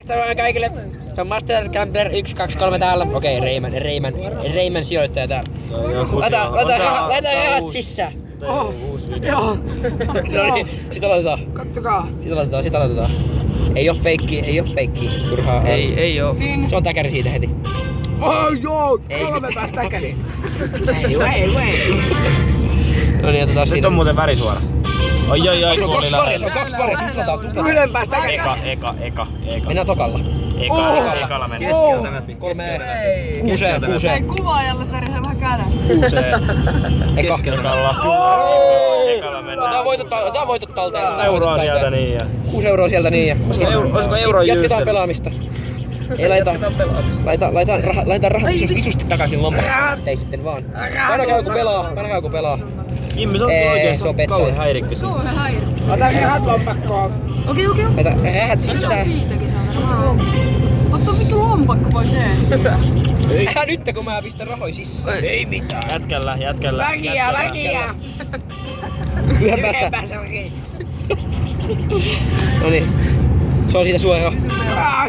Samoin kaikille. Se on Master Gambler 1, 2, 3 täällä. Okei, Reiman sijoittaja täällä. Laita rahat sisään. Joo. Noniin, sit aloitetaan. Kattokaa. Sit aloitetaan. Ei oo feikki. Turhaa. Ei oo. Se on täkäri siitä heti. Oh joo, Ei 3 päästä täkäri. Ei. Noniin, otetaan Nyt siitä. on muuten värisuora. Oi, Se on 2 paria, tuplataan. 1 päästä täkäri. Eka. Mennään tokalla. Ekalla mennään. Keskeltä läpi. 3. 6. Ei kuvaajalle tarvitse vähän käydä. Ekalla. Ekalla mennään. Otetaan voitot talteen. Euroa sieltä niin ja... 6 euroa sieltä niin ja... Olisiko euro Jatketaan pelaamista. Ei laita rahat visusti takaisin lompakkoon. Ei sitten vaan. Painakaa joku pelaa. Immi, sä oot oikeesti kauan häirikkös. Tuo on häiriö. Ota rahat lompakkoon. Okei. Laita rahat sisään. Siitäkin saadaan. Ota vittu lompakko pois eestä. Nyt kun mä pistän rahoja sisään. Ei mitään. Jätkällä. Väkiä. Yhden päässä. Noniin. Se on siitä suoraan.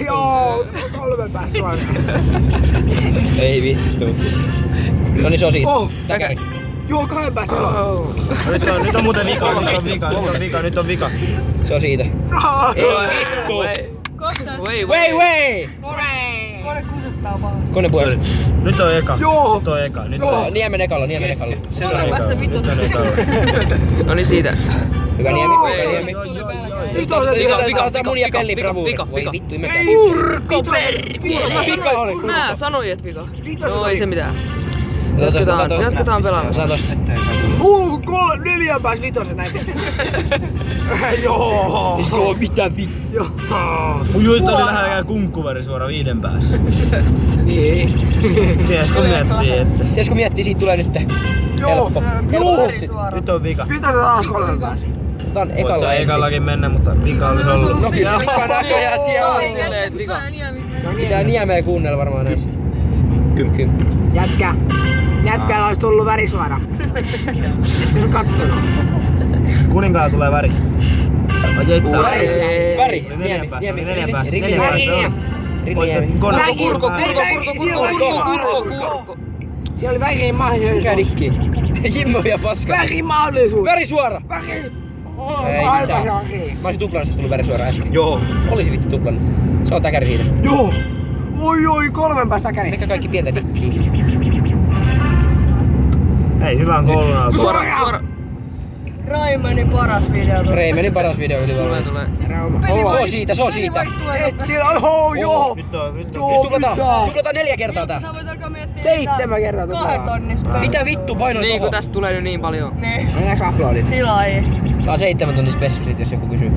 Joo, 3 päästä suoraan. Ei vittu. Noniin, se on siitä. Täkäri. Joo, 2 päästä suoraan. Nyt on muuten vika. Se on siitä. Ei vittu. Way! Kone kusuttaa pahasti. Kone puolella. Nyt on eka. Joo. Nyt Joo. on Niemen ekalla. Se on ekalla. Noniin siitä. Hyvä Niemi. Nyt on se Vika mun ja Pelli bravuuri. Voi vittu, imekää. Vika oli. Mä sanoin, et vika. Vitosen No ei oli. se mitään. Jatketaan pelaamista. Otetaan tosta. 4 päästä 5 näitä. Joo, mitä vittu. Joo. Mun juita oli lähellä kunkkuvärisuora 5 päässä. Niin. Siesko miettii, siitä tulee nyt helppo. Nyt on vika. Mitä se taas 3 päästä? Tää on Voit ekalla sä ensin. ekallakin mennä, mutta vika olisi ollut. No kyllä se vika näköjään siellä on. Vika. Pitää Niemeä kuunnella varmaan näissä. Kym. Jätkällä olisi tullut värisuora. Et sä nyt kattonut. Kuninkaalla tulee väri. Väri. Neljä päässä. Kurko. Siellä oli värin mahdollisuus. Mikä dikki? Jimmo ja paska. Värin mahdollisuus. Väri suora. Ei mitään. Mä olisin tuplannut, jos tullut väri suora äsken. Joo. Olisi vittu tuplannut. Se on täkäri siitä. Joo. Oi, 3 päästä käri. Mikä kaikki pientä dikkiä? Ei, hyvä on koulun Suora. Raimanin paras video. Reimenin paras video ylivoimainen. Se on siitä. Et siellä on, joo. Tuplataan 4 kertaa tää. Sä voit alkaa miettiä 7 kertaa 2 tonnis päästä. Mitä vittu painoin Niin kun tohon? tästä tulee nyt niin paljon. Niin. Mennäänkö aplodit? Tilaajia. Tää on 7 tonnin spessu siitä, jos joku kysyy.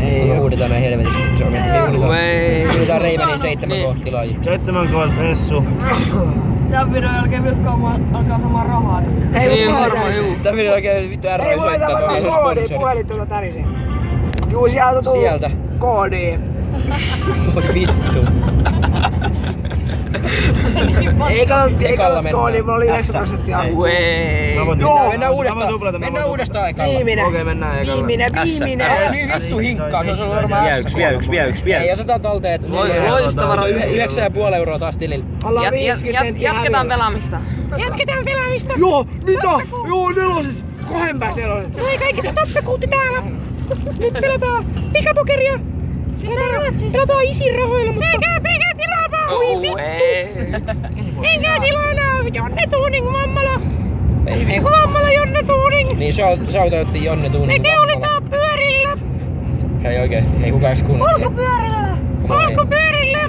Ei Kun me oo. huudetaan näin helvetisti. Se on huudetaan Reimenin 7 Niin. kohti laji. 7 koos pressu. Tän videon jälkeen Vilkka alkaa saamaan rahaa tästä. Niin varmaan juu. Tää meni oikein vittu Ei R voi soittaa. tavallaan koodi, puhelin tulla tärisee. Juu, sieltä tuu Sieltä. koodi. Voi vittu. Ei kato Ekalla koodi, mulla oli mennään. 9% apu. Wei. Mennään uudestaan ekalla. Viimeinen. Okei, mennään ekalla. Viimeinen. Niin vittu hinkkaa, se on varmaan Vielä. Ei, otetaan talteen. Loistava ratkaisu. 9,5 euroa taas tilille. Ollaan 50 senttiä Jatketaan häviöllä. pelaamista. Joo, mitä? Joo, 4. 2 päästä 4. Oi kaikki se tappekuutti täällä. Nyt pelataan pikapokeria. Pelataan isin rahoilla, mutta... Eikä tilaa vaan, hui vittu. Eikä tilaa Jonne Tuuning mammala. Ei kun mammala Jonne Tuuning. Niin se otettiin Jonne Tuuning. Me keulitaan pyörillä. Hei oikeesti, ei kukaan edes kuunnella. Polkupyörillä. Polkupyörillä.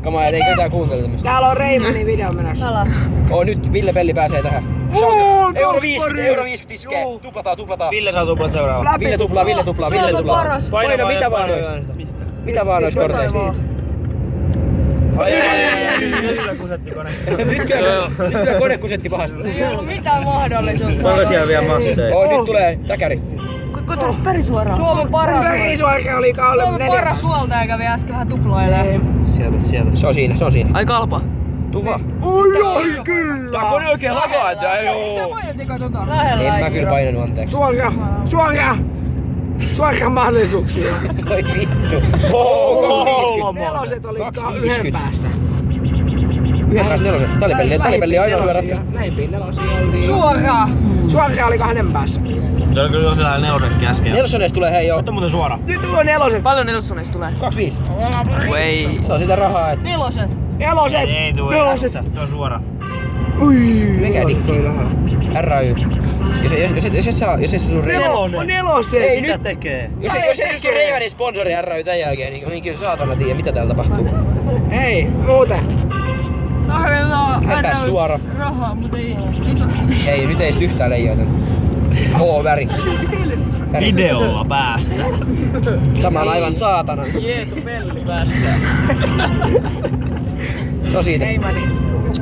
Kama ei ketään kuuntele tämmöstä. Täällä on Reimanin video menossa. Älä. Nyt Ville Pelli pääsee tähän. Euro 50 iskee. Tuplataan. Ville saa tuplat seuraava. Ville tuplaa. Se on paras. Paino mitä vaan noista. Mitä vaan noista korteista. Nyt kusetti kone. Nyt kyllä kone kusetti pahasti. Ei ollut mitään mahdollisuutta. Onko siellä vielä masseja? Nyt tulee täkäri. Kuinka tullut värisuoraan? Suomen paras. Värisuorka oli kaule Suomen 4. paras huoltaja kävi äsken vähän tuplailee. Sieltä. Se on siinä. Ai kalpa. Tuu vaan. Oi, kyllä. Tää kone oikein lakaa, että joo. Lähellä. En mä kyllä painanut, anteeksi. Suora. Suoraan mahdollisuuksia. Voi vittu. Oo, 2,50. Neloset oli 2,50. yhden päässä. Yhden päässä neloset. Talipeli ainoa hyvä ratkaisu. Lähimpiin nelosia oltiin. Suoraan. Suoraan oli 2 päässä. Se oli kyllä jo sellainen nelosekki äsken. Nelossoneista tulee hei joo. Nyt on muuten suora. Nyt on neloset. Paljon nelossoneista tulee? 25. Ei. Se on sitä rahaa, et Neloset. Neloset. Ei tuu Neloset. Se on suora. Ui. mikä dikki? RAY. Jos et sun On neloset. Ei Mitä nyt. tekee? Jos ei just Reivänin sponsori RAY tän jälkeen, niin kyllä saatana tiedä mitä täällä tapahtuu. Ei, muuten. Hän pääs suora. Rahaa, mutta ei. Ei, nyt ei sit yhtään leijoitanut. Väri. Videolla päästä. Tämä on aivan saatanan. Jeetu pelli päästään. No siitä. Heimani.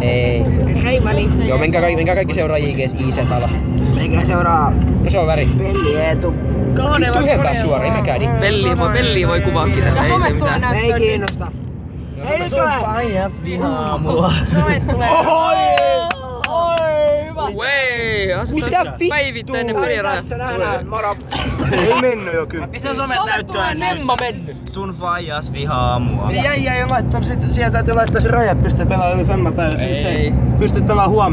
Ei. Heimani. Joo, menkää kaikki seuraa JGS IZ-ala. Meikä seuraa No se on väri. Pelli Eetu. Vittu yhden pääs suora, ei mäkään dikki. Pelli voi kuvaakin tätä. Ja Ei se somet tulee mitään. Ei näyttää. kiinnosta. Ei nyt ole. Faijas vihaa mua. Somet tulee. Oi, hyvä. Wey, Mitä asutaan vittua? päivittäinen Tai peliraja. tässä nähdään. Moro. Ei mennyt jo kyllä. Missä somet Somet näyttää tulee näin? Emma mennyt. Sun faijas vihaa mua. Jäi laittaa, sieltä täytyy laittaa se raja, että pystyy pelaamaan yli femman päivä. Ei. Pystyt pelaamaan huomenna.